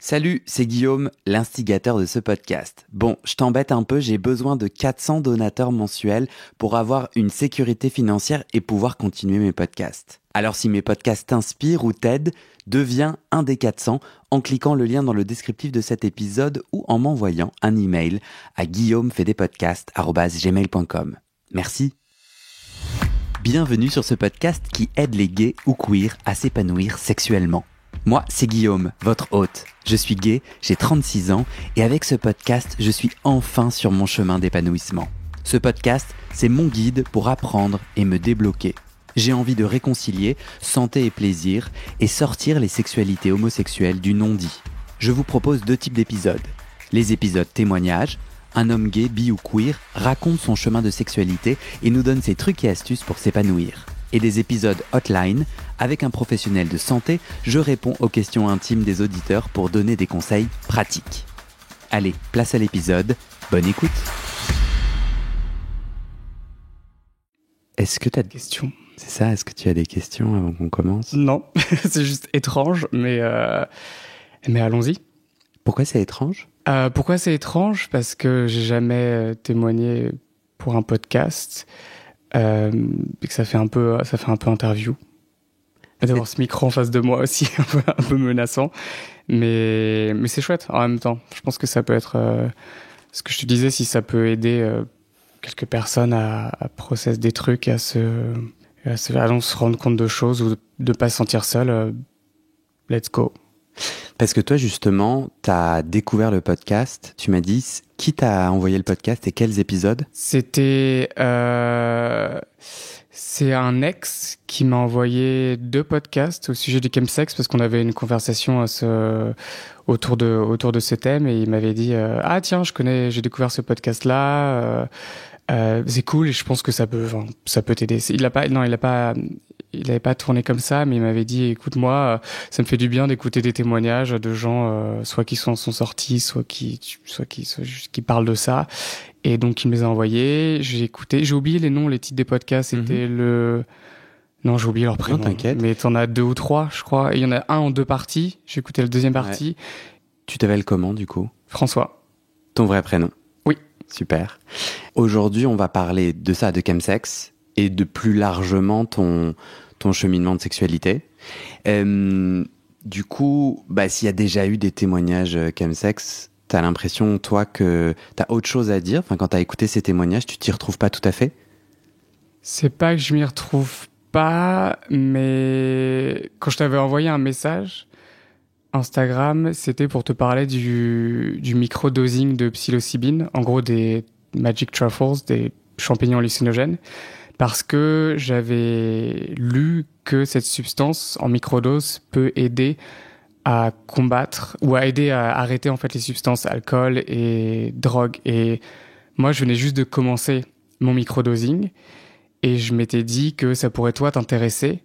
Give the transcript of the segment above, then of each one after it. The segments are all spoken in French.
Salut, c'est Guillaume, l'instigateur de ce podcast. Bon, je t'embête un peu, j'ai besoin de 400 donateurs mensuels pour avoir une sécurité financière et pouvoir continuer mes podcasts. Alors si mes podcasts t'inspirent ou t'aident, deviens un des 400 en cliquant le lien dans le descriptif de cet épisode ou en m'envoyant un email à guillaumefedepodcast@gmail.com. Merci. Bienvenue sur ce podcast qui aide les gays ou queers à s'épanouir sexuellement. Moi, c'est Guillaume, votre hôte. Je suis gay, j'ai 36 ans et avec ce podcast, je suis enfin sur mon chemin d'épanouissement. Ce podcast, c'est mon guide pour apprendre et me débloquer. J'ai envie de réconcilier santé et plaisir et sortir les sexualités homosexuelles du non-dit. Je vous propose 2 types d'épisodes. Les épisodes témoignages. Un homme gay, bi ou queer raconte son chemin de sexualité et nous donne ses trucs et astuces pour s'épanouir. Et des épisodes hotline, avec un professionnel de santé, je réponds aux questions intimes des auditeurs pour donner des conseils pratiques. Allez, place à l'épisode, bonne écoute. Est-ce que tu as des questions ? C'est ça, est-ce que tu as des questions avant qu'on commence ? Non, c'est juste étrange, mais allons-y. Pourquoi c'est étrange ? Pourquoi c'est étrange ? Parce que j'ai jamais témoigné pour un podcast et que ça fait un peu interview. D'avoir ce micro en face de moi aussi, un peu menaçant. Mais c'est chouette en même temps. Je pense que ça peut être ce que je te disais, si ça peut aider quelques personnes à processer des trucs, à se rendre compte de choses ou de pas se sentir seul. Let's go. Parce que toi, justement, t'as découvert le podcast. Tu m'as dit, qui t'a envoyé le podcast et quels épisodes ? C'est un ex qui m'a envoyé 2 podcasts au sujet du chemsex parce qu'on avait une conversation autour de ce thème et il m'avait dit ah tiens, j'ai découvert ce podcast là, c'est cool et je pense que ça peut t'aider. Il avait pas tourné comme ça, mais il m'avait dit écoute, moi ça me fait du bien d'écouter des témoignages de gens soit qui sont sortis, soit qui parlent de ça. Et donc il me les a envoyés, j'ai écouté, j'ai oublié les noms, les titres des podcasts, c'était non, j'ai oublié leur prénom. Non, t'inquiète. Mais t'en as 2 ou 3, je crois. Et il y en a un en 2 parties. J'ai écouté la deuxième partie. Ouais. Tu t'appelles comment, du coup ? François. Ton vrai prénom ? Oui. Super. Aujourd'hui, on va parler de ça, de chemsex, et de plus largement ton cheminement de sexualité. Du coup, s'il y a déjà eu des témoignages chemsex, t'as l'impression, toi, que t'as autre chose à dire ? Enfin, quand t'as écouté ces témoignages, tu t'y retrouves pas tout à fait ? C'est pas que je m'y retrouve pas, mais quand je t'avais envoyé un message Instagram, c'était pour te parler du microdosing de psilocybine, en gros des magic truffles, des champignons hallucinogènes, parce que j'avais lu que cette substance en microdose peut aider à combattre ou à aider à arrêter en fait les substances alcool et drogue. Et moi, je venais juste de commencer mon microdosing et je m'étais dit que ça pourrait toi t'intéresser,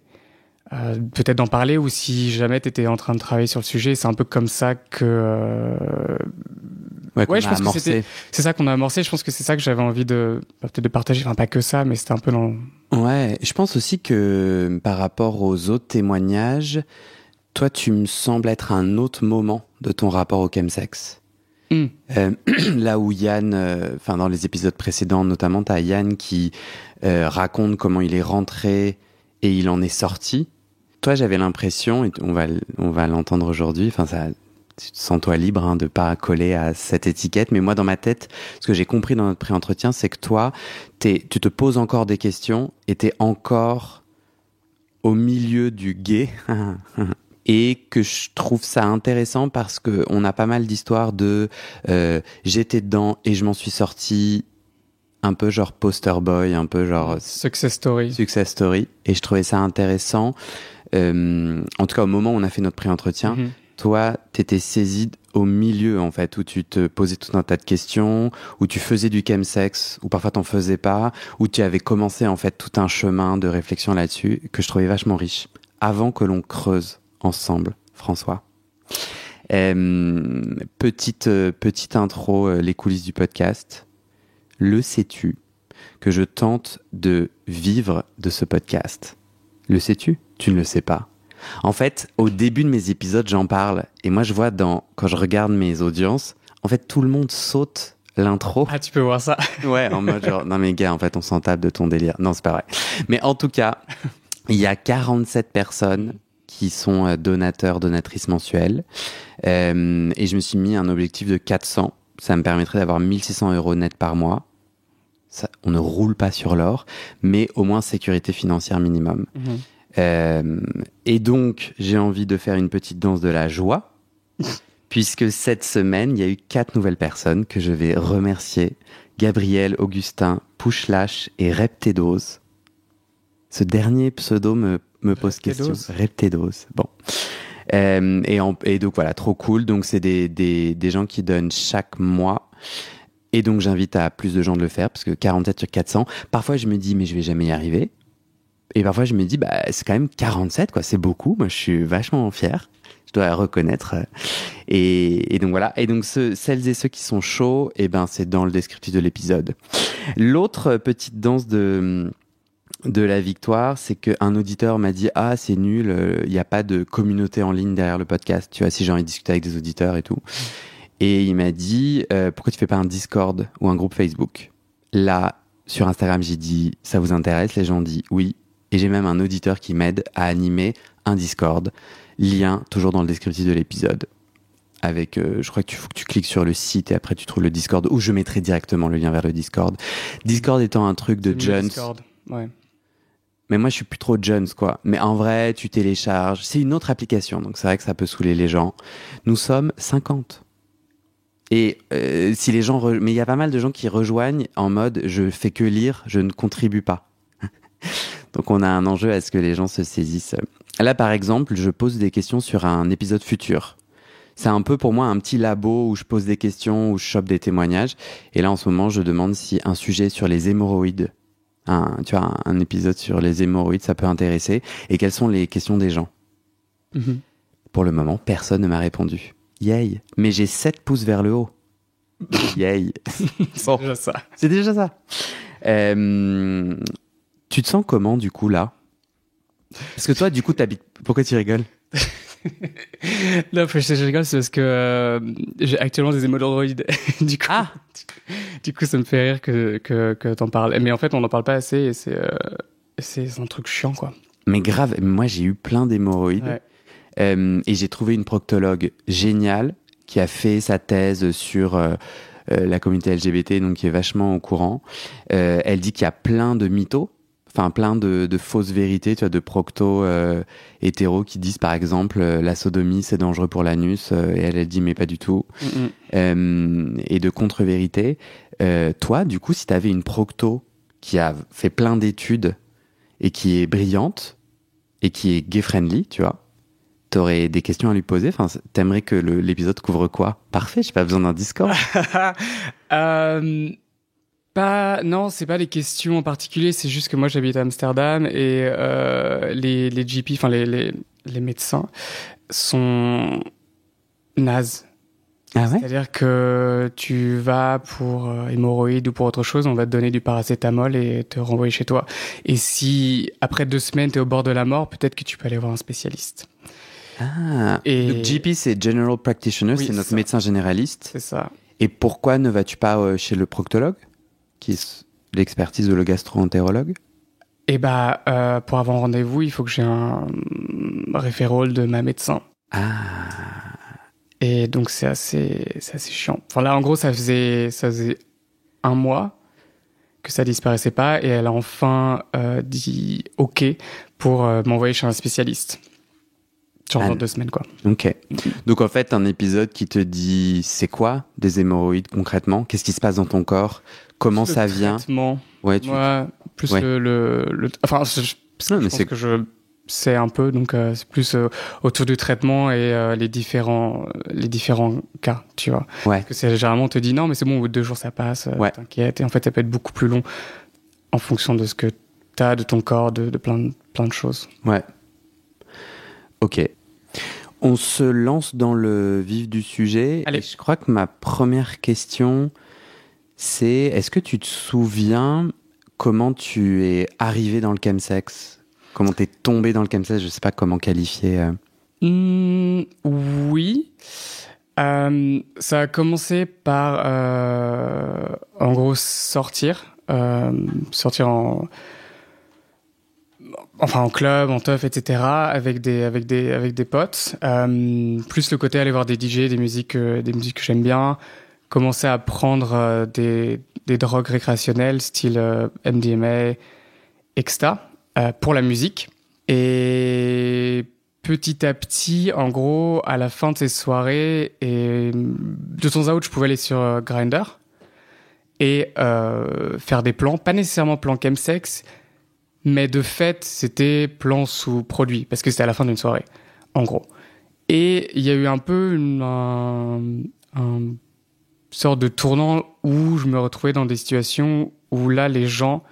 peut-être d'en parler, ou si jamais t'étais en train de travailler sur le sujet. C'est un peu comme ça que je pense que c'est ça qu'on a amorcé. Je pense que c'est ça que j'avais envie peut-être de partager. Enfin, pas que ça, mais c'était un peu dans... Ouais, je pense aussi que par rapport aux autres témoignages, toi, tu me sembles être à un autre moment de ton rapport au chemsex. Là où Yann, dans les épisodes précédents notamment, t'as Yann qui raconte comment il est rentré et il en est sorti. Toi, j'avais l'impression, et on va l'entendre aujourd'hui, sens-toi libre de pas coller à cette étiquette, mais moi dans ma tête, ce que j'ai compris dans notre pré-entretien, c'est que toi, tu te poses encore des questions et t'es encore au milieu du gay. Et que je trouve ça intéressant parce que on a pas mal d'histoires de j'étais dedans et je m'en suis sorti, un peu genre poster boy, un peu genre success story. Et je trouvais ça intéressant. En tout cas, au moment où on a fait notre pré-entretien, toi, t'étais saisi au milieu, en fait, où tu te posais tout un tas de questions, où tu faisais du chemsex, ou parfois t'en faisais pas, où tu avais commencé, en fait, tout un chemin de réflexion là-dessus, que je trouvais vachement riche. Avant que l'on creuse ensemble, François. Petite intro, les coulisses du podcast. Le sais-tu que je tente de vivre de ce podcast ? Le sais-tu ? Tu ne le sais pas. En fait, au début de mes épisodes, j'en parle. Et moi, je vois quand je regarde mes audiences, en fait, tout le monde saute l'intro. Ah, tu peux voir ça. Ouais, en mode genre, non mais gars, en fait, on s'en tape de ton délire. Non, c'est pas vrai. Mais en tout cas, il y a 47 personnes qui sont donateurs, donatrices mensuelles. Et je me suis mis un objectif de 400. Ça me permettrait d'avoir 1600 € net par mois. Ça, on ne roule pas sur l'or, mais au moins sécurité financière minimum. Et donc, j'ai envie de faire une petite danse de la joie, puisque cette semaine, il y a eu 4 nouvelles personnes que je vais remercier. Gabriel, Augustin, Pushlash et Reptedos. Ce dernier pseudo me pose question. Reptedos. Bon. Et donc voilà, trop cool. Donc c'est des gens qui donnent chaque mois. Et donc j'invite à plus de gens de le faire, parce que 47 sur 400, parfois je me dis mais je vais jamais y arriver. Et parfois je me dis bah c'est quand même 47 quoi, c'est beaucoup. Moi je suis vachement fier, je dois reconnaître. Et donc voilà. Et donc celles et ceux qui sont chauds, et ben c'est dans le descriptif de l'épisode. L'autre petite danse de la victoire, c'est qu'un auditeur m'a dit ah c'est nul, il n'y a pas de communauté en ligne derrière le podcast, tu vois, si j'ai envie de discuter avec des auditeurs et tout. Et il m'a dit pourquoi tu fais pas un Discord ou un groupe Facebook. Là sur Instagram j'ai dit ça vous intéresse, les gens ont dit oui, et j'ai même un auditeur qui m'aide à animer un Discord, lien toujours dans le descriptif de l'épisode. Avec, je crois qu'il faut que tu cliques sur le site et après tu trouves le Discord, ou je mettrai directement le lien vers le Discord. Discord étant un truc de Jones. Discord, ouais. Mais moi, je suis plus trop Jones, quoi. Mais en vrai, tu télécharges. C'est une autre application, donc c'est vrai que ça peut saouler les gens. Nous sommes 50. Et si les gens... Mais il y a pas mal de gens qui rejoignent en mode « je fais que lire, je ne contribue pas ». Donc on a un enjeu à ce que les gens se saisissent. Là, par exemple, je pose des questions sur un épisode futur. C'est un peu pour moi un petit labo où je pose des questions, où je chope des témoignages. Et là, en ce moment, je demande si un sujet sur les hémorroïdes, tu vois, un épisode sur les hémorroïdes, ça peut intéresser. Et quelles sont les questions des gens. Pour le moment, personne ne m'a répondu. Yay. Mais j'ai 7 pouces vers le haut. Yay. C'est déjà ça. C'est déjà ça. Tu te sens comment, du coup, là? Parce que toi, du coup, t'habites... Pourquoi tu rigoles? Non, je rigole, c'est parce que j'ai actuellement des hémorroïdes. Du coup, du coup, ça me fait rire que t'en parles. Mais en fait, on n'en parle pas assez et c'est un truc chiant, quoi. Mais grave, moi, j'ai eu plein d'hémorroïdes. Ouais. Et j'ai trouvé une proctologue géniale qui a fait sa thèse sur la communauté LGBT, donc qui est vachement au courant. Elle dit qu'il y a plein de mythos. Enfin, plein de fausses vérités, tu vois, de proctos hétéros qui disent, par exemple, la sodomie, c'est dangereux pour l'anus. Et elle dit, mais pas du tout. Et de contre-vérités. Toi, du coup, si t'avais une procto qui a fait plein d'études et qui est brillante et qui est gay-friendly, tu vois, t'aurais des questions à lui poser. Enfin, t'aimerais que l'épisode couvre quoi? Parfait, j'ai pas besoin d'un Discord. Non, c'est pas les questions en particulier, c'est juste que moi j'habite à Amsterdam et les GP, enfin les médecins sont nazes. Ah ouais? C'est-à-dire que tu vas pour hémorroïdes ou pour autre chose, on va te donner du paracétamol et te renvoyer chez toi. Et si après 2 semaines t'es au bord de la mort, peut-être que tu peux aller voir un spécialiste. Ah, donc GP c'est General Practitioner, oui, c'est notre médecin généraliste. C'est ça. Et pourquoi ne vas-tu pas chez le proctologue, qui est l'expertise de le gastro-entérologue? Eh bah, pour avoir un rendez-vous, il faut que j'ai un référol de ma médecin. Ah. Et donc c'est assez chiant. Enfin là, en gros, ça faisait 1 mois que ça disparaissait pas, et elle a enfin dit OK pour m'envoyer chez un spécialiste. Genre dans 2 semaines, quoi. Ok. Donc en fait, un épisode qui te dit c'est quoi des hémorroïdes concrètement? Qu'est-ce qui se passe dans ton corps? Comment ça vient? Ouais, plus ouais. Enfin, je pense que je sais un peu, donc c'est plus autour du traitement et les différents cas, tu vois. Ouais. Parce que généralement on te dit non, mais c'est bon, au bout de 2 jours ça passe, t'inquiète. Et en fait, ça peut être beaucoup plus long en fonction de ce que t'as, de ton corps, de plein de choses. Ouais. Ok. On se lance dans le vif du sujet. Allez. Et je crois que ma première question, c'est est-ce que tu te souviens comment tu es arrivé dans le chemsex? Comment t'es tombé dans le chemsex? Je sais pas comment qualifier. Oui. Ça a commencé par, en gros, sortir en club, en teuf, etc., avec des potes. Plus le côté aller voir des DJ, des musiques que j'aime bien. Commencer à prendre des drogues récréationnelles, style MDMA, exta, pour la musique. Et petit à petit, en gros, à la fin de ces soirées, et de temps à autre, je pouvais aller sur Grindr et faire des plans, pas nécessairement plans chemsex, mais de fait, c'était plan sous produit, parce que c'était à la fin d'une soirée, en gros. Et il y a eu un peu un sorte de tournant où je me retrouvais dans des situations où là, les gens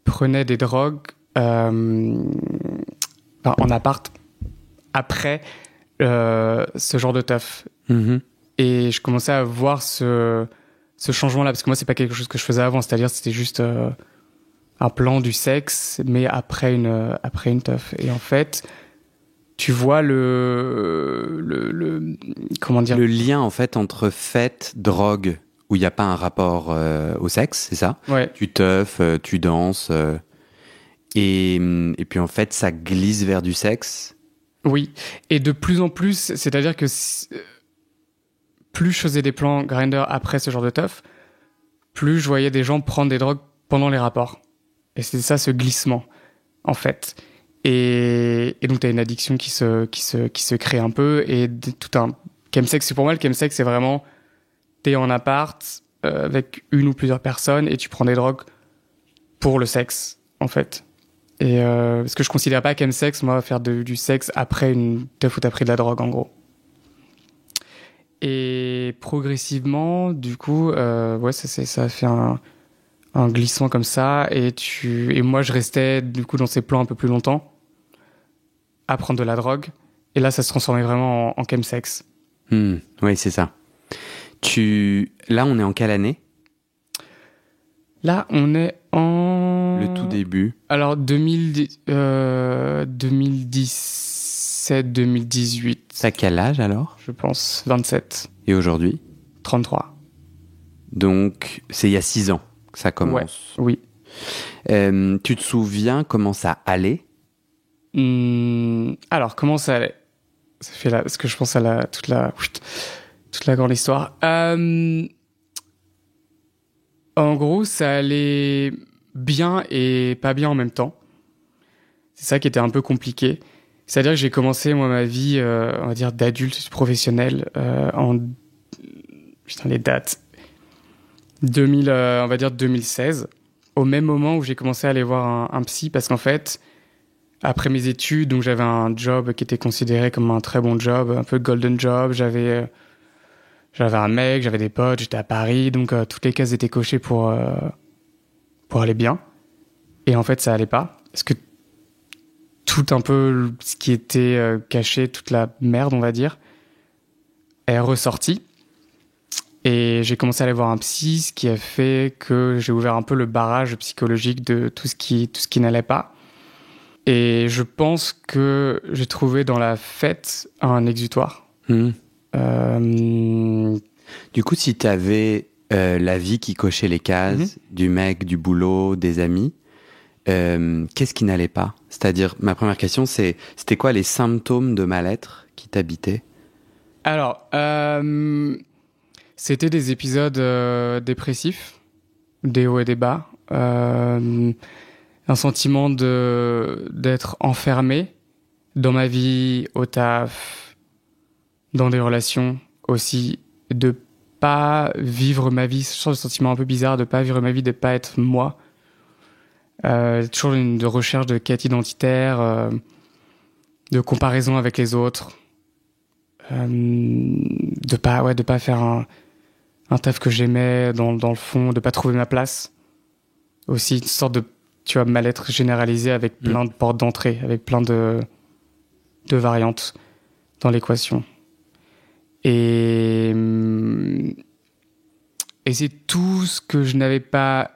prenaient des drogues en appart après ce genre de teuf. Mm-hmm. Et je commençais à voir ce changement-là, parce que moi, c'est pas quelque chose que je faisais avant, c'est-à-dire c'était juste un plan du sexe, mais après une teuf. Et en fait, tu vois comment dire, le lien en fait entre fête, drogue, où il n'y a pas un rapport au sexe, c'est ça? Ouais. Tu teufes, tu danses, et puis en fait ça glisse vers du sexe. Oui, et de plus en plus, c'est-à-dire que plus je faisais des plans Grindr après ce genre de teuf, plus je voyais des gens prendre des drogues pendant les rapports. Et c'est ça, ce glissement, en fait. Et donc, t'as une addiction qui se crée un peu, et tout un chemsex. Pour moi, le chemsex, c'est vraiment, t'es en appart avec une ou plusieurs personnes, et tu prends des drogues pour le sexe, en fait. Et parce que je considère pas chemsex, moi, faire du sexe après une teuf où t'as pris de la drogue, en gros. Et progressivement, du coup, ouais, ça a fait un glissement comme ça, et moi je restais du coup dans ces plans un peu plus longtemps à prendre de la drogue, et là ça se transformait vraiment en chemsex. Oui, c'est ça. Là on est en quelle année? Là on est en... Le tout début. Alors 2017, 2018. T'as quel âge alors? Je pense 27. Et aujourd'hui? 33. Donc c'est il y a 6 ans que ça commence. Ouais, oui. Tu te souviens comment ça allait? Alors, comment ça allait? Ça fait là, parce que je pense à toute la grande histoire. En gros, ça allait bien et pas bien en même temps. C'est ça qui était un peu compliqué. C'est-à-dire que j'ai commencé, moi, ma vie, on va dire, d'adulte professionnel Putain, les dates. 2000, on va dire 2016. Au même moment où j'ai commencé à aller voir un psy, parce qu'en fait, après mes études, donc j'avais un job qui était considéré comme un très bon job, un peu golden job. J'avais un mec, j'avais des potes, j'étais à Paris, donc toutes les cases étaient cochées pour aller bien. Et en fait, ça allait pas, parce que tout un peu ce qui était caché, toute la merde, on va dire, est ressorti. Et j'ai commencé à aller voir un psy, ce qui a fait que j'ai ouvert un peu le barrage psychologique de tout ce qui n'allait pas. Et je pense que j'ai trouvé dans la fête un exutoire. Du coup, si tu avais la vie qui cochait les cases, du mec, du boulot, des amis, qu'est-ce qui n'allait pas? C'est-à-dire, ma première question, c'était quoi les symptômes de mal-être qui t'habitaient? Alors, c'était des épisodes dépressifs, des hauts et des bas, un sentiment d'être enfermé dans ma vie, au taf, dans des relations aussi, de pas vivre ma vie, ce sentiment un peu bizarre de pas vivre ma vie, de pas être moi. Toujours une recherche de quête identitaire, de comparaison avec les autres, de pas faire un taf que j'aimais dans le fond, de pas trouver ma place. Aussi une sorte de, tu vois, mal-être généralisé avec plein de portes d'entrée, avec plein de variantes dans l'équation. Et c'est tout ce que je n'avais pas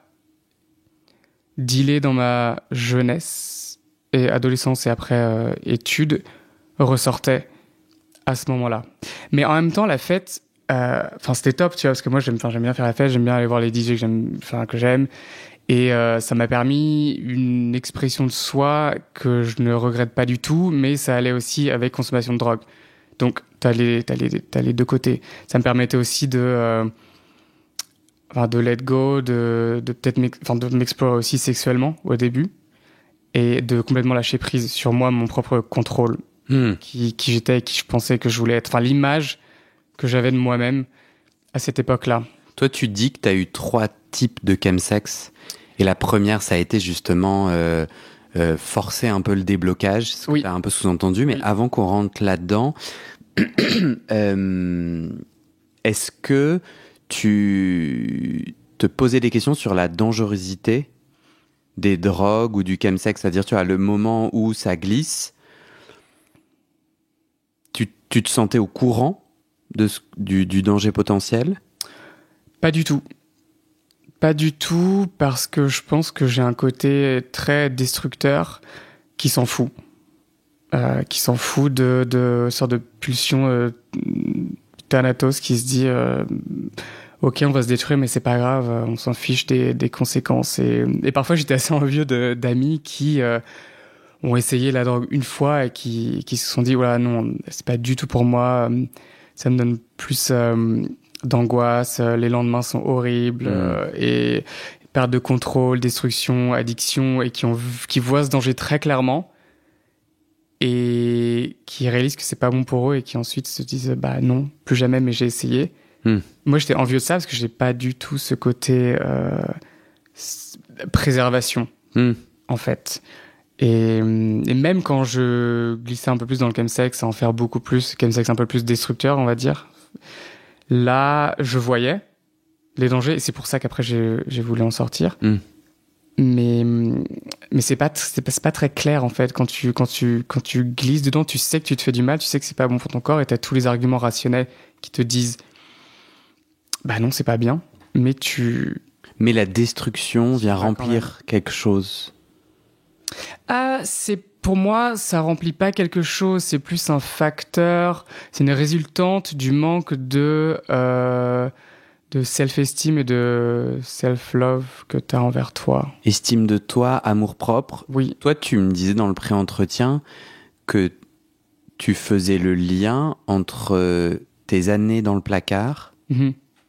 dealé dans ma jeunesse et adolescence et après études ressortaient à ce moment-là. Mais en même temps, la fête, c'était top, tu vois, parce que moi, j'aime bien faire la fête, j'aime bien aller voir les DJ que j'aime. Et ça m'a permis une expression de soi que je ne regrette pas du tout, mais ça allait aussi avec consommation de drogue. Donc, t'as les deux côtés. Ça me permettait aussi de let go, de peut-être de m'explorer aussi sexuellement au début, et de complètement lâcher prise sur moi, mon propre contrôle, qui j'étais, qui je pensais que je voulais être. Enfin, l'image que j'avais de moi-même à cette époque-là. Toi, tu dis que tu as eu 3 types de chemsex. Et la première, ça a été justement forcer un peu le déblocage, ce que tu as un peu sous-entendu. Mais avant qu'on rentre là-dedans, est-ce que tu te posais des questions sur la dangerosité des drogues ou du chemsex? C'est-à-dire, tu vois, le moment où ça glisse, tu te sentais au courant du danger potentiel? Pas du tout. Pas du tout, parce que je pense que j'ai un côté très destructeur qui s'en fout. Qui s'en fout de sorte de pulsion Thanatos qui se dit ok, on va se détruire, mais c'est pas grave, on s'en fiche des conséquences. Et parfois, j'étais assez envieux d'amis qui ont essayé la drogue une fois et qui se sont dit voilà, non, c'est pas du tout pour moi, ça me donne plus d'angoisse, les lendemains sont horribles, et perte de contrôle, destruction, addiction, et qui voient ce danger très clairement et qui réalisent que c'est pas bon pour eux et qui ensuite se disent bah non, plus jamais, mais j'ai essayé. Moi, j'étais envieux de ça parce que j'ai pas du tout ce côté préservation, en fait. Et même quand je glissais un peu plus dans le chemsex, à en faire beaucoup plus, chemsex un peu plus destructeur, on va dire, là, je voyais les dangers, et c'est pour ça qu'après j'ai voulu en sortir. Mais c'est pas très clair, en fait. Quand tu glisses dedans, tu sais que tu te fais du mal, tu sais que c'est pas bon pour ton corps, et t'as tous les arguments rationnels qui te disent bah non, c'est pas bien, mais la destruction vient remplir quelque chose. Pour moi, ça remplit pas quelque chose, c'est plus un facteur, c'est une résultante du manque de self-esteem et de self-love que tu as envers toi. Estime de toi, amour-propre. Oui. Toi, tu me disais dans le pré-entretien que tu faisais le lien entre tes années dans le placard,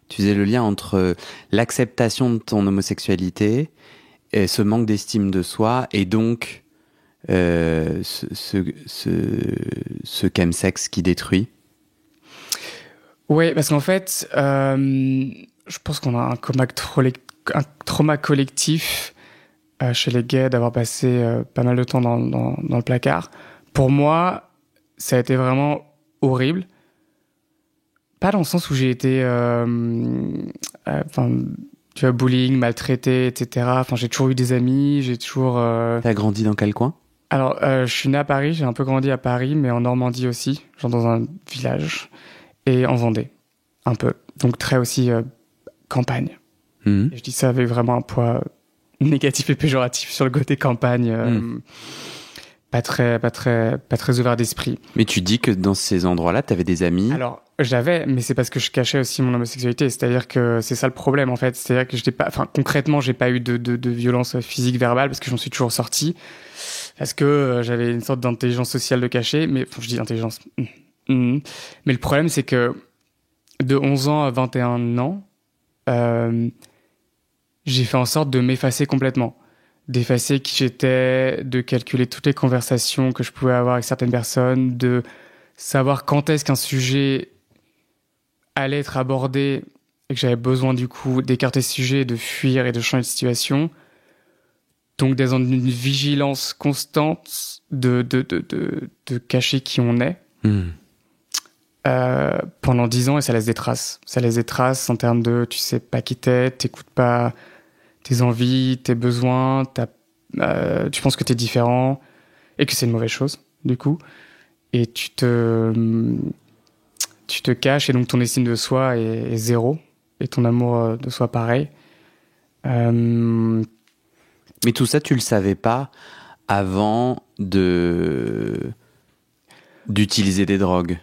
tu faisais le lien entre l'acceptation de ton homosexualité et ce manque d'estime de soi, et donc ce chemsex qui détruit. Oui, parce qu'en fait, je pense qu'on a un trauma collectif chez les gays d'avoir passé pas mal de temps dans le placard. Pour moi, ça a été vraiment horrible. Pas dans le sens où j'ai été tu vois, bullying, maltraité, etc. Enfin, j'ai toujours eu des amis, j'ai toujours... T'as grandi dans quel coin ? Alors, je suis né à Paris, j'ai un peu grandi à Paris, mais en Normandie aussi, genre dans un village, et en Vendée, un peu. Donc très aussi campagne. Et je dis ça avec vraiment un poids négatif et péjoratif sur le côté campagne, pas très ouvert d'esprit. Mais tu dis que dans ces endroits-là, t'avais des amis. Alors, j'avais, mais c'est parce que je cachais aussi mon homosexualité. C'est-à-dire que c'est ça le problème, en fait. C'est-à-dire que concrètement, j'ai pas eu de violence physique, verbale, parce que j'en suis toujours sorti. Parce que j'avais une sorte d'intelligence sociale de cacher. Mais, je dis intelligence. Mais le problème, c'est que de 11 ans à 21 ans, j'ai fait en sorte de m'effacer complètement. D'effacer qui j'étais, de calculer toutes les conversations que je pouvais avoir avec certaines personnes, de savoir quand est-ce qu'un sujet allait être abordé et que j'avais besoin du coup d'écarter ce sujet, de fuir et de changer de situation. Donc d'être dans une vigilance constante de cacher qui on est pendant 10 ans, et ça laisse des traces. Ça laisse des traces en termes de tu sais pas qui t'es, t'écoutes pas tes envies, tes besoins, tu penses que t'es différent et que c'est une mauvaise chose du coup, et tu te caches, et donc ton estime de soi est zéro et ton amour de soi pareil. Mais tout ça, tu le savais pas avant d'utiliser des drogues?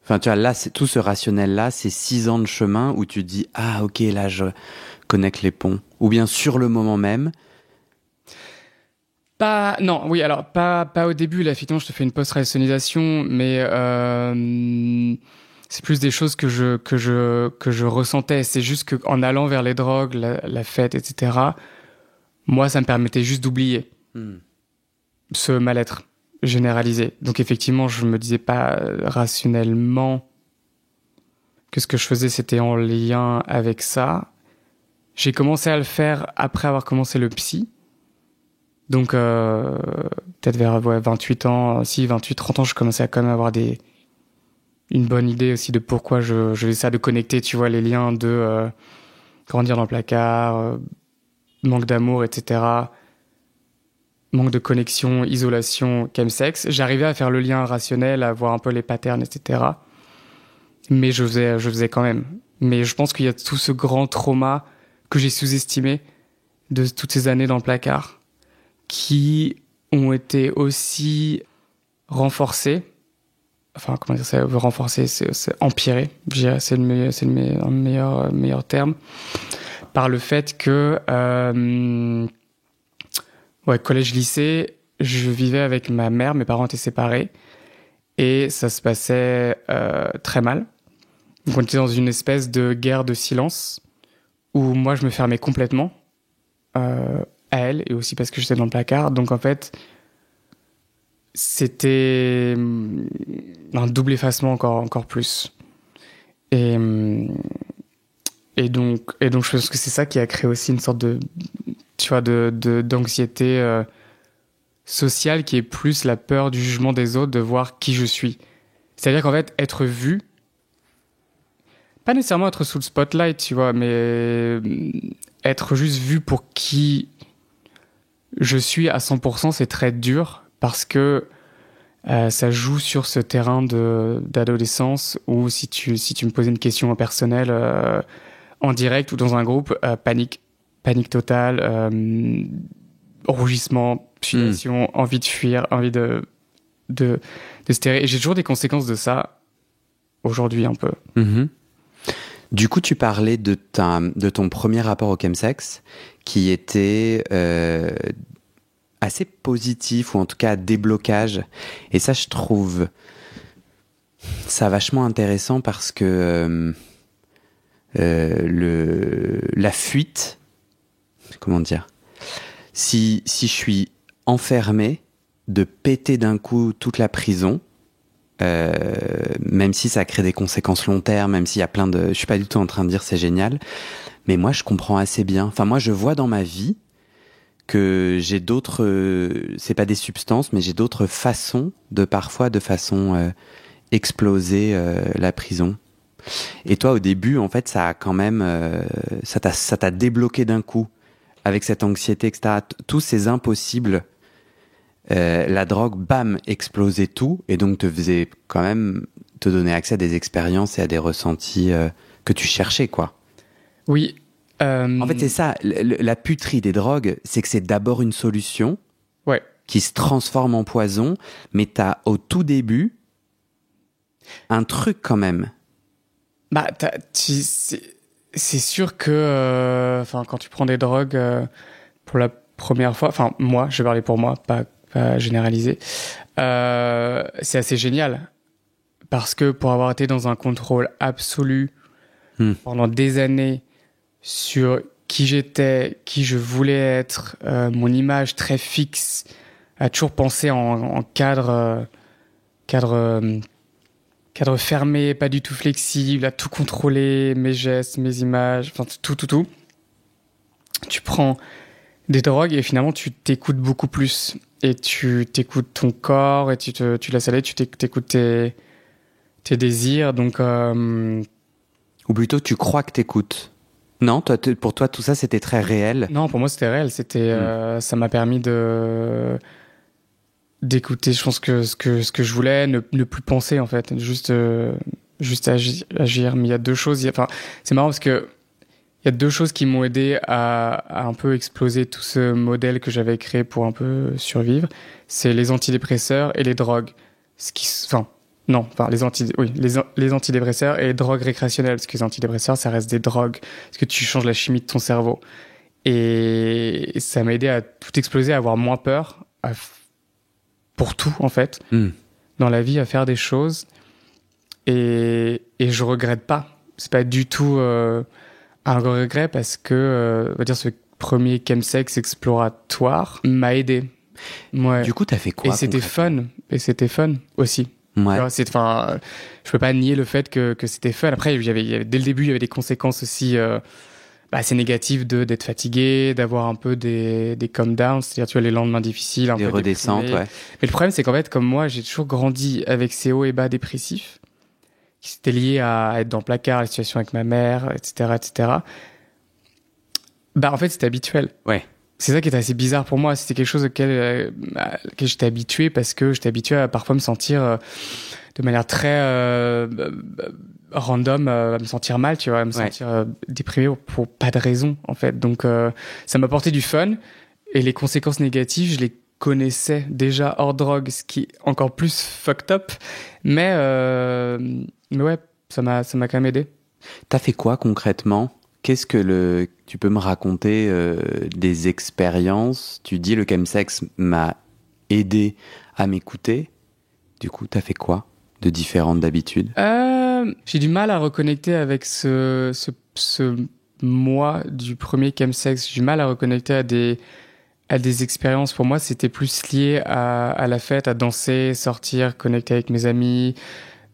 Enfin, tu vois, là, tout ce rationnel-là, c'est 6 ans de chemin où tu te dis, ah, ok, là, je connecte les ponts. Ou bien sur le moment même. Non, oui, alors, pas au début, là, effectivement, je te fais une post-rationalisation, mais, c'est plus des choses que je ressentais. C'est juste qu'en allant vers les drogues, la fête, etc., moi, ça me permettait juste d'oublier ce mal-être généralisé. Donc effectivement, je me disais pas rationnellement que ce que je faisais, c'était en lien avec ça. J'ai commencé à le faire après avoir commencé le psy. Donc peut-être vers 28 ans, 28, 30 ans, je commençais à quand même avoir une bonne idée aussi de pourquoi je faisais ça, de connecter, tu vois, les liens de grandir dans le placard, manque d'amour, etc., manque de connexion, isolation, chemsex. J'arrivais à faire le lien rationnel, à voir un peu les patterns, etc. Mais je faisais quand même. Mais je pense qu'il y a tout ce grand trauma que j'ai sous-estimé de toutes ces années dans le placard qui ont été aussi renforcés. Enfin, comment dire ça? Renforcés, c'est empiré. Je dirais, c'est le meilleur terme. Par le fait que, collège-lycée, je vivais avec ma mère, mes parents étaient séparés, et ça se passait très mal. Donc on était dans une espèce de guerre de silence, où moi je me fermais complètement à elle, et aussi parce que j'étais dans le placard. Donc en fait, c'était un double effacement encore plus. Et donc je pense que c'est ça qui a créé aussi une sorte d'anxiété sociale, qui est plus la peur du jugement des autres, de voir qui je suis. C'est-à-dire qu'en fait, être vu, pas nécessairement être sous le spotlight, tu vois, mais être juste vu pour qui je suis à 100%, c'est très dur, parce que ça joue sur ce terrain d'adolescence où si tu me posais une question personnelle en direct ou dans un groupe, panique totale, rougissement, punition, envie de fuir, envie de se terrer. Et j'ai toujours des conséquences de ça aujourd'hui un peu. Mm-hmm. Du coup, tu parlais de ton premier rapport au chemsex qui était assez positif, ou en tout cas déblocage. Et ça, je trouve ça vachement intéressant, parce que la fuite, comment dire, si je suis enfermé, de péter d'un coup toute la prison, même si ça crée des conséquences long terme, même s'il y a je suis pas du tout en train de dire c'est génial, mais moi je comprends assez bien. Enfin, moi je vois dans ma vie que j'ai d'autres, c'est pas des substances, mais j'ai d'autres façons de façon exploser la prison. Et toi, au début, en fait, ça a quand même, ça t'a débloqué d'un coup, avec cette anxiété, etc. Tous ces impossibles, la drogue, bam, explosait tout, et donc te faisait quand même te donner accès à des expériences et à des ressentis que tu cherchais, quoi. Oui. En fait, c'est ça, la puterie des drogues, c'est que c'est d'abord une solution qui se transforme en poison, mais t'as au tout début un truc quand même. Bah, c'est sûr que, quand tu prends des drogues pour la première fois, moi, je vais parler pour moi, pas généraliser, c'est assez génial, parce que pour avoir été dans un contrôle absolu pendant des années sur qui j'étais, qui je voulais être, mon image très fixe, à toujours penser en cadre fermé, pas du tout flexible, à tout contrôler, mes gestes, mes images, tout. Tu prends des drogues et finalement tu t'écoutes beaucoup plus, et tu t'écoutes ton corps, et tu laisses aller, tu t'écoutes tes désirs, donc ou plutôt tu crois que t'écoutes. Non, pour toi tout ça c'était très réel. Non, pour moi c'était réel, ça m'a permis d'écouter, je pense, que ce que je voulais, ne plus penser, en fait, juste agir. Mais il y a deux choses. C'est marrant parce que Il y a 2 choses qui m'ont aidé à un peu exploser tout ce modèle que j'avais créé pour un peu survivre. C'est les antidépresseurs et les drogues. Les antidépresseurs et les drogues récréationnelles. Parce que les antidépresseurs, ça reste des drogues. Parce que tu changes la chimie de ton cerveau. Et ça m'a aidé à tout exploser, à avoir moins peur. Pour tout, en fait. Dans la vie, à faire des choses. Et je regrette pas. C'est pas du tout... un regret parce que, on va dire, ce premier chemsex exploratoire m'a aidé. Ouais. Du coup, t'as fait quoi? Et c'était fun aussi. Ouais. Je peux pas nier le fait que c'était fun. Après, dès le début, il y avait des conséquences aussi assez négatives d'être fatigué, d'avoir un peu des come down, c'est-à-dire tu vois les lendemains difficiles, un des peu redescentes, déprimé. ouais. Mais le problème, c'est qu'en fait, comme moi, j'ai toujours grandi avec ces hauts et bas dépressifs. Qui s'était lié à être dans le placard, la situation avec ma mère, etc., etc. En fait, c'était habituel. Ouais. C'est ça qui était assez bizarre pour moi. C'était quelque chose auquel j'étais habitué parce que j'étais habitué à parfois me sentir de manière très random, à me sentir mal, tu vois, à me sentir déprimé pour pas de raison, en fait. Donc, ça m'a apporté du fun et les conséquences négatives, je les connaissais déjà hors drogue, ce qui est encore plus fucked up. Mais ouais, ça m'a quand même aidé. T'as fait quoi concrètement? Qu'est-ce que tu peux me raconter des expériences? Tu dis le chemsex m'a aidé à m'écouter. Du coup, t'as fait quoi de différent d'habitude? J'ai du mal à reconnecter avec ce moi du premier chemsex. J'ai du mal à reconnecter à des expériences. Pour moi, c'était plus lié à la fête, à danser, sortir, connecter avec mes amis,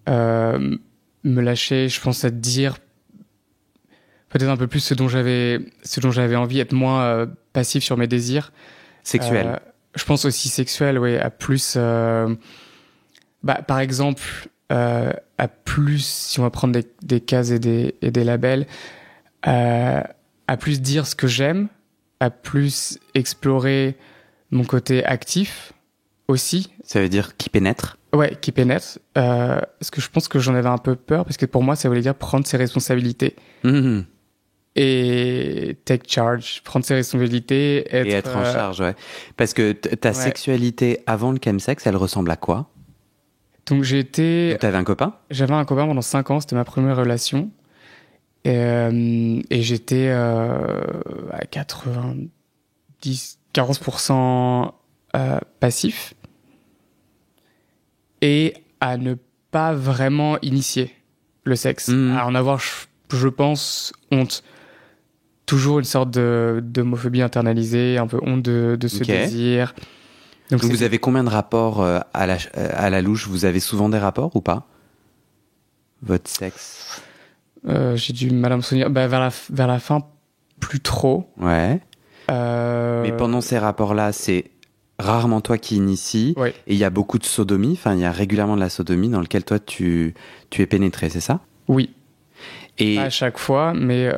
me lâcher. Je pense à dire peut-être un peu plus ce dont j'avais envie, être moins passif sur mes désirs. Sexuel. Je pense aussi sexuel, oui, à plus. Par exemple, à plus, si on va prendre des cases et des labels, à plus dire ce que j'aime, à plus explorer mon côté actif aussi. Ça veut dire qui pénètre? Ouais, qui pénètre. Parce que je pense que j'en avais un peu peur, parce que pour moi, ça voulait dire prendre ses responsabilités. Mmh. Et take charge, prendre ses responsabilités. Et être en charge, ouais. Parce que ta sexualité avant le chemsex, elle ressemble à quoi? Donc t'avais un copain? J'avais un copain pendant 5 ans, c'était ma première relation. Et j'étais à 40% passif. Et à ne pas vraiment initier le sexe. À en avoir, je pense, honte. Toujours une sorte d'homophobie internalisée, un peu honte de ce désir. Donc vous avez combien de rapports à la louche? Vous avez souvent des rapports ou pas? Votre sexe? J'ai du mal à me souvenir. Vers la fin, plus trop. Ouais. Mais pendant ces rapports-là, c'est rarement toi qui initie. Ouais. Et il y a beaucoup de sodomie. Enfin, il y a régulièrement de la sodomie dans lequel toi, tu es pénétré, c'est ça? Oui. Et pas à chaque fois, mais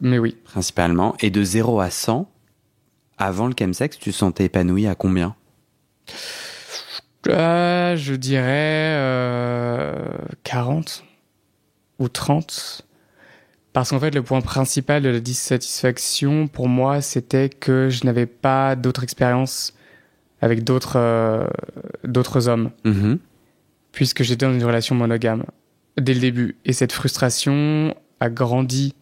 oui. Principalement. Et de 0 à 100, avant le chemsex, tu sentais épanoui à combien? Je dirais 40 ou 30. Parce qu'en fait, le point principal de la dissatisfaction, pour moi, c'était que je n'avais pas d'autres expériences avec d'autres hommes. Mmh. Puisque j'étais dans une relation monogame dès le début. Et cette frustration a grandi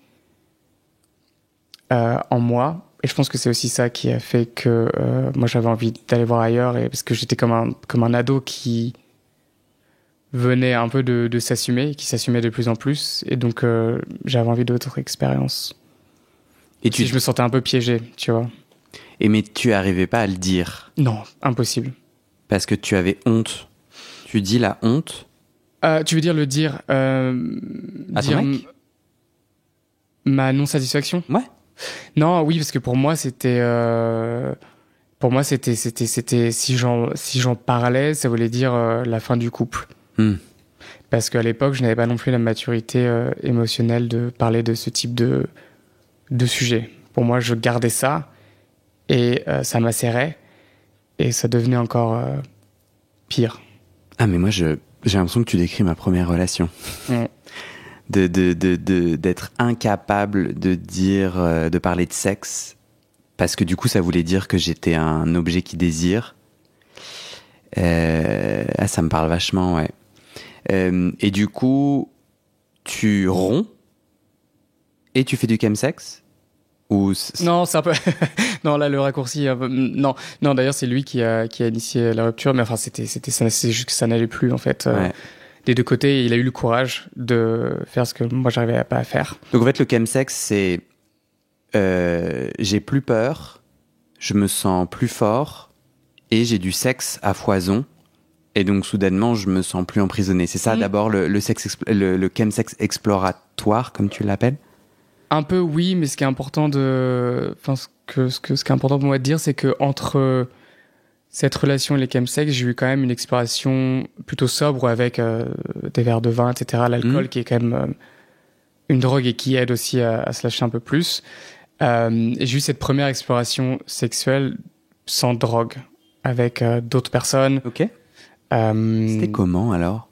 en moi. Et je pense que c'est aussi ça qui a fait que moi, j'avais envie d'aller voir ailleurs. Et parce que j'étais comme un ado qui venait un peu de s'assumer, qui s'assumait de plus en plus. Et donc, j'avais envie d'autres expériences. Et je me sentais un peu piégé, tu vois. Mais tu arrivais pas à le dire? Non, impossible. Parce que tu avais honte. Tu dis la honte? Tu veux dire le dire... à dire ton mec? Ma non-satisfaction? Ouais. Non, oui, parce que pour moi, c'était si j'en parlais, ça voulait dire la fin du couple. Parce qu'à l'époque, je n'avais pas non plus la maturité émotionnelle de parler de ce type de sujet. Pour moi, je gardais ça et ça macérait et ça devenait encore pire. Ah, mais moi, j'ai l'impression que tu décris ma première relation. d'être incapable de dire, de parler de sexe, parce que du coup, ça voulait dire que j'étais un objet qui désire. Ça me parle vachement, ouais. Et du coup, tu romps et tu fais du chemsex ou Non, c'est un peu non, là le raccourci non d'ailleurs c'est lui qui a initié la rupture, mais enfin c'est juste que ça n'allait plus en fait. Ouais. Des deux côtés, il a eu le courage de faire ce que moi j'arrivais pas à faire. Donc en fait le chemsex c'est j'ai plus peur, je me sens plus fort et j'ai du sexe à foison. Et donc, soudainement, je me sens plus emprisonné. C'est ça, d'abord, le chemsex exploratoire, comme tu l'appelles? Un peu, oui, mais ce qui est important ce qui est important pour moi de dire, c'est que entre cette relation et les chemsex, j'ai eu quand même une exploration plutôt sobre avec des verres de vin, etc. L'alcool, qui est quand même une drogue et qui aide aussi à se lâcher un peu plus. Et j'ai eu cette première exploration sexuelle sans drogue, avec d'autres personnes. Ok. C'était comment alors?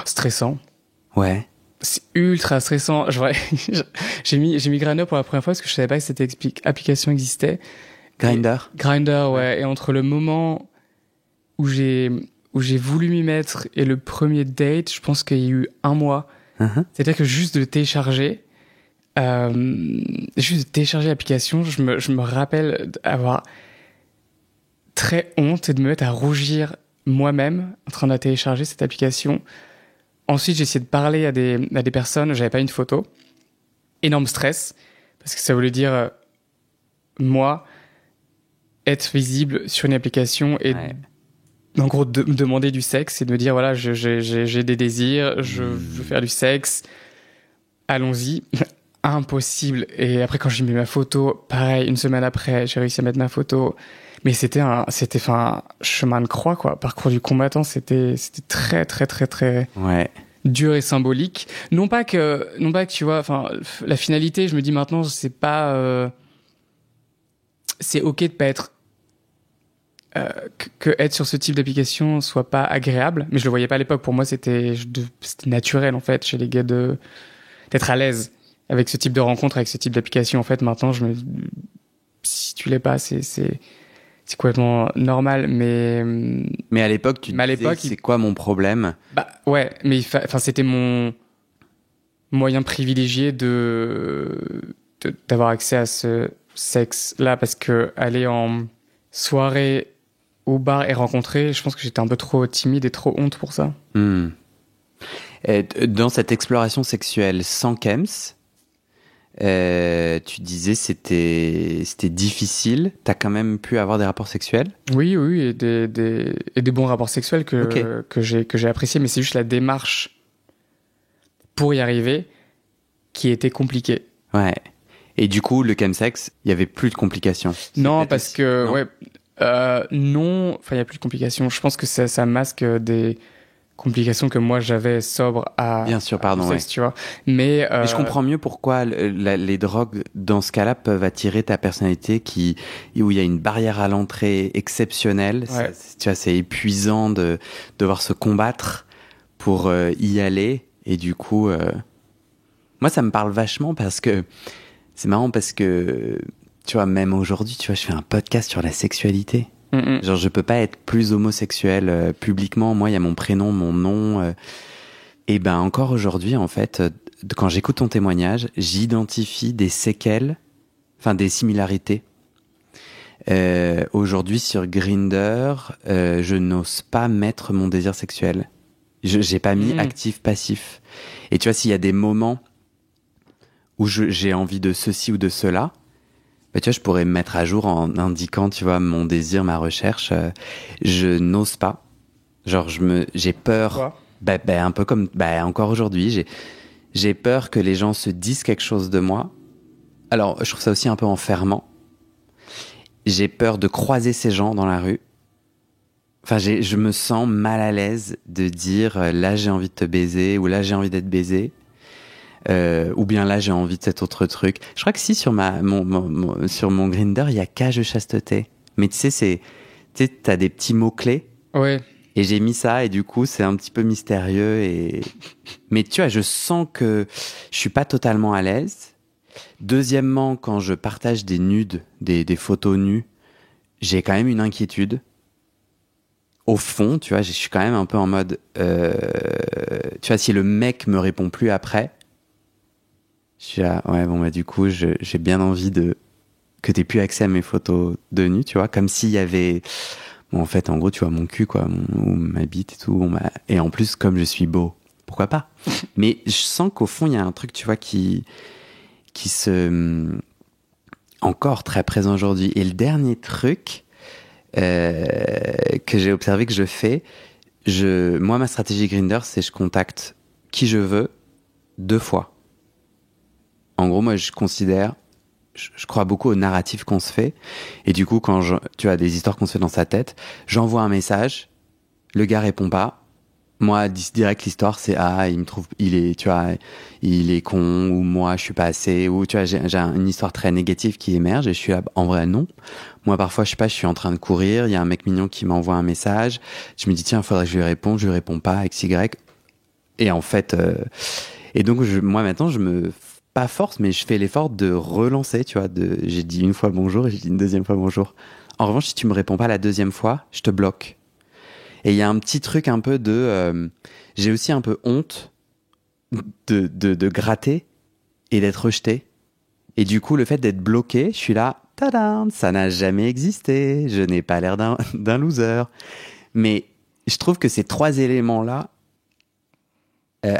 Stressant. Ouais. C'est ultra stressant. J'ai mis Grindr pour la première fois parce que je savais pas que cette application existait. Grindr, ouais. Et entre le moment où j'ai voulu m'y mettre et le premier date, je pense qu'il y a eu 1 mois. C'est-à-dire que juste de télécharger l'application, je me rappelle avoir très honte et de me mettre à rougir moi-même en train de la télécharger, cette application. Ensuite, j'ai essayé de parler à des personnes, j'avais pas une photo. Énorme stress, parce que ça voulait dire, moi, être visible sur une application et en gros me demander du sexe et de me dire, voilà, j'ai des désirs, je veux faire du sexe, allons-y. Impossible. Et après, quand j'ai mis ma photo, pareil, 1 semaine après, j'ai réussi à mettre ma photo. Mais c'était un chemin de croix, quoi. Parcours du combattant, c'était très, très, très, très dur et symbolique. Non pas que tu vois, enfin, la finalité, je me dis maintenant, c'est pas, c'est ok de pas être, que être sur ce type d'application soit pas agréable. Mais je le voyais pas à l'époque. Pour moi, c'était naturel, en fait, chez les gars d'être à l'aise avec ce type de rencontre, avec ce type d'application. En fait, maintenant, si tu l'es pas, c'est complètement normal, mais à l'époque, tu disais, c'est quoi mon problème? Bah ouais, mais c'était mon moyen privilégié d'avoir accès à ce sexe-là, parce que aller en soirée au bar et rencontrer, je pense que j'étais un peu trop timide et trop honte pour ça. Et dans cette exploration sexuelle sans chems, tu disais c'était difficile. T'as quand même pu avoir des rapports sexuels? Oui, et des bons rapports sexuels que j'ai appréciés, mais c'est juste la démarche pour y arriver qui était compliquée. Ouais. Et du coup, le chemsex, il y avait plus de complications? Non, parce que non, enfin il y a plus de complications. Je pense que ça masque des complications que moi j'avais sobre à bien sûr, pardon, sexe, tu vois. Mais je comprends mieux pourquoi les drogues dans ce cas-là peuvent attirer ta personnalité où il y a une barrière à l'entrée exceptionnelle. Ouais. Tu vois, c'est épuisant de devoir se combattre pour y aller, et du coup moi ça me parle vachement parce que c'est marrant, parce que tu vois, même aujourd'hui, tu vois, je fais un podcast sur la sexualité. Genre, je peux pas être plus homosexuel publiquement. Moi, il y a mon prénom, mon nom. Et ben, encore aujourd'hui, en fait, quand j'écoute ton témoignage, j'identifie des séquelles, enfin des similarités. Aujourd'hui, sur Grindr, je n'ose pas mettre mon désir sexuel. J'ai pas mis actif-passif. Et tu vois, s'il y a des moments où j'ai envie de ceci ou de cela, bah, tu vois, je pourrais me mettre à jour en indiquant, tu vois, mon désir, ma recherche. Je n'ose pas. Genre, j'ai peur. Quoi? Un peu comme, encore aujourd'hui, j'ai peur que les gens se disent quelque chose de moi. Alors, je trouve ça aussi un peu enfermant. J'ai peur de croiser ces gens dans la rue. Enfin, je me sens mal à l'aise de dire, là, j'ai envie de te baiser, ou là, j'ai envie d'être baisé. Ou bien là j'ai envie de cet autre truc. Je crois que si sur sur mon Grindr il y a cage chasteté, mais tu sais t'as des petits mots clés. Ouais. Et j'ai mis ça et du coup, c'est un petit peu mystérieux. Mais tu vois, je sens que je suis pas totalement à l'aise. Deuxièmement, quand je partage des nudes, des photos nues, j'ai quand même une inquiétude. Au fond, tu vois, je suis quand même un peu en mode... tu vois, si le mec me répond plus après, je suis là, ouais, bon, bah du coup, j'ai bien envie que t'aies plus accès à mes photos de nu, tu vois, comme s'il y avait... Bon, en fait, en gros, tu vois, mon cul, quoi, ou ma bite et tout. Bon, bah, et en plus, comme je suis beau, pourquoi pas? Mais je sens qu'au fond, il y a un truc, tu vois, qui se... encore très présent aujourd'hui. Et le dernier truc que j'ai observé que je fais, moi, ma stratégie Grindr, c'est je contacte qui je veux 2 fois. En gros, moi, je considère... Je crois beaucoup au narratif qu'on se fait. Et du coup, quand tu as des histoires qu'on se fait dans sa tête, j'envoie un message, le gars répond pas. Moi, direct, l'histoire, c'est, il est con, ou moi, je suis pas assez, ou tu vois, j'ai une histoire très négative qui émerge, et je suis là, en vrai, non. Moi, parfois, je sais pas, je suis en train de courir, il y a un mec mignon qui m'envoie un message, je me dis, tiens, il faudrait que je lui réponde, je lui réponds pas, XY. Et en fait, et donc, moi, maintenant, pas force, mais je fais l'effort de relancer, tu vois, j'ai dit une fois bonjour et j'ai dit une deuxième fois bonjour. En revanche, si tu me réponds pas la deuxième fois, je te bloque. Et il y a un petit truc un peu j'ai aussi un peu honte de gratter et d'être rejeté. Et du coup, le fait d'être bloqué, je suis là, tadam, ça n'a jamais existé, je n'ai pas l'air d'un loser. Mais je trouve que ces 3 éléments-là,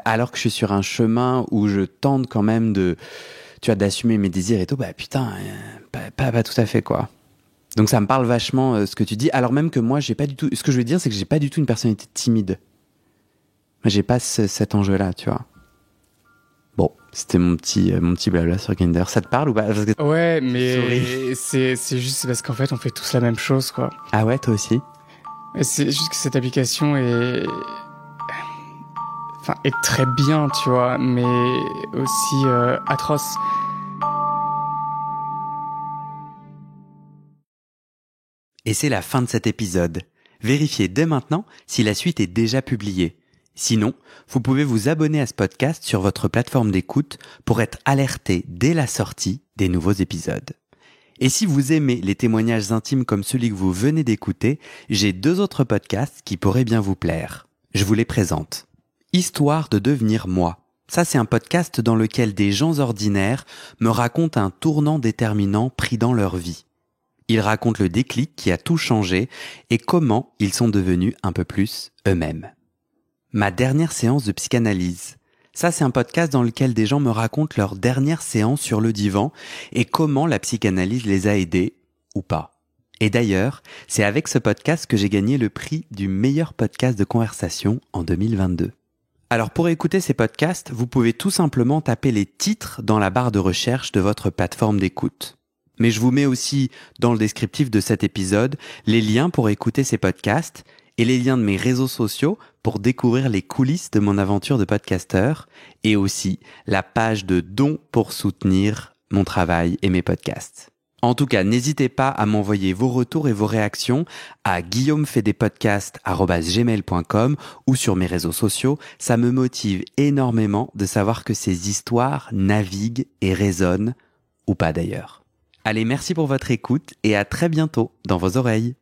alors que je suis sur un chemin où je tente quand même d'assumer mes désirs et tout, bah putain, pas tout à fait, quoi. Donc ça me parle vachement ce que tu dis, alors même que moi, j'ai pas du tout... Ce que je veux dire, c'est que j'ai pas du tout une personnalité timide. Moi, j'ai pas cet enjeu-là, tu vois. Bon, c'était mon petit blabla sur Grindr. Ça te parle ou pas? Ouais, mais c'est juste parce qu'en fait, on fait tous la même chose, quoi. Ah ouais, toi aussi? C'est juste que cette application est très bien, tu vois, mais aussi atroce. Et c'est la fin de cet épisode. Vérifiez dès maintenant si la suite est déjà publiée. Sinon, vous pouvez vous abonner à ce podcast sur votre plateforme d'écoute pour être alerté dès la sortie des nouveaux épisodes. Et si vous aimez les témoignages intimes comme celui que vous venez d'écouter, j'ai 2 autres podcasts qui pourraient bien vous plaire. Je vous les présente. Histoire de devenir moi. Ça, c'est un podcast dans lequel des gens ordinaires me racontent un tournant déterminant pris dans leur vie. Ils racontent le déclic qui a tout changé et comment ils sont devenus un peu plus eux-mêmes. Ma dernière séance de psychanalyse. Ça, c'est un podcast dans lequel des gens me racontent leur dernière séance sur le divan et comment la psychanalyse les a aidés, ou pas. Et d'ailleurs, c'est avec ce podcast que j'ai gagné le prix du meilleur podcast de conversation en 2022. Alors pour écouter ces podcasts, vous pouvez tout simplement taper les titres dans la barre de recherche de votre plateforme d'écoute. Mais je vous mets aussi dans le descriptif de cet épisode les liens pour écouter ces podcasts et les liens de mes réseaux sociaux pour découvrir les coulisses de mon aventure de podcasteur et aussi la page de dons pour soutenir mon travail et mes podcasts. En tout cas, n'hésitez pas à m'envoyer vos retours et vos réactions à guillaumefedepodcast@gmail.com ou sur mes réseaux sociaux. Ça me motive énormément de savoir que ces histoires naviguent et résonnent, ou pas d'ailleurs. Allez, merci pour votre écoute et à très bientôt dans vos oreilles.